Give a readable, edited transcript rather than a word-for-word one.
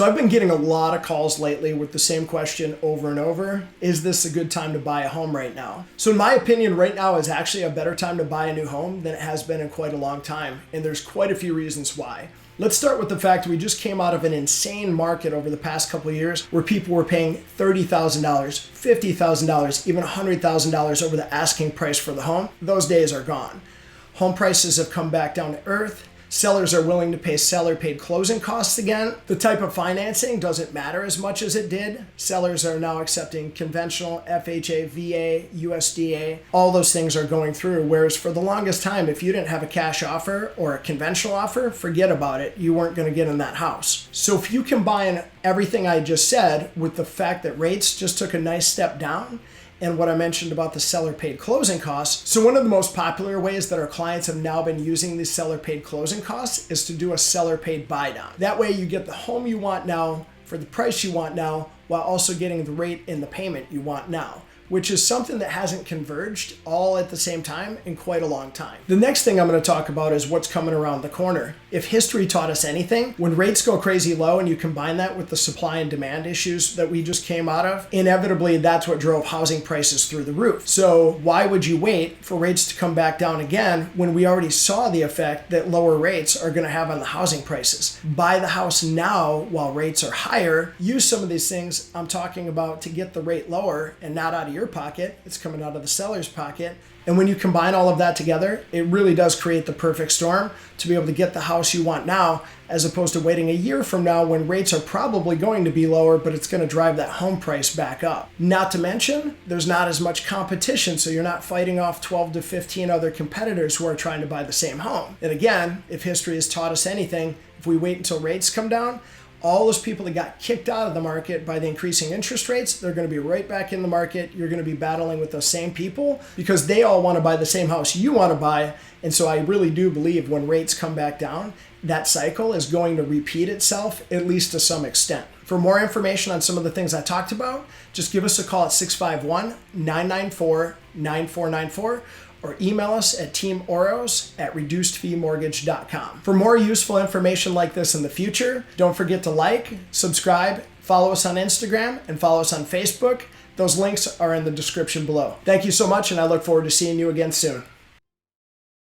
So I've been getting a lot of calls lately with the same question over and over. Is this a good time to buy a home right now? So in my opinion, right now is actually a better time to buy a new home than it has been in quite a long time. And there's quite a few reasons why. Let's start with the fact we just came out of an insane market over the past couple of years where people were paying $30,000, $50,000, even $100,000 over the asking price for the home. Those days are gone. Home prices have come back down to earth. Sellers are willing to pay seller-paid closing costs again. The type of financing doesn't matter as much as it did. Sellers are now accepting conventional, FHA, VA, USDA. All those things are going through, whereas for the longest time, if you didn't have a cash offer or a conventional offer, forget about it. You weren't going to get in that house. So if you combine everything I just said with the fact that rates just took a nice step down, and what I mentioned about the seller-paid closing costs. So one of the most popular ways that our clients have now been using these seller-paid closing costs is to do a seller-paid buy-down. That way you get the home you want now for the price you want now, while also getting the rate and the payment you want now, which is something that hasn't converged all at the same time in quite a long time. The next thing I'm going to talk about is what's coming around the corner. If history taught us anything, when rates go crazy low and you combine that with the supply and demand issues that we just came out of, inevitably that's what drove housing prices through the roof. So why would you wait for rates to come back down again when we already saw the effect that lower rates are going to have on the housing prices? Buy the house now while rates are higher. Use some of these things I'm talking about to get the rate lower and not out of your pocket. It's coming out of the seller's pocket. And when you combine all of that together, it really does create the perfect storm to be able to get the house you want now, as opposed to waiting a year from now when rates are probably going to be lower, but it's going to drive that home price back up. Not to mention, there's not as much competition, so you're not fighting off 12 to 15 other competitors who are trying to buy the same home. And again, if history has taught us anything, if we wait until rates come down, all those people that got kicked out of the market by the increasing interest rates, they're going to be right back in the market. You're going to be battling with those same people because they all want to buy the same house you want to buy. And so I really do believe when rates come back down, that cycle is going to repeat itself, at least to some extent. For more information on some of the things I talked about, just give us a call at 651-994-9494 or email us at teamoros@reducedfeemortgage.com. For more useful information like this in the future, don't forget to like, subscribe, follow us on Instagram, and follow us on Facebook. Those links are in the description below. Thank you so much, and I look forward to seeing you again soon.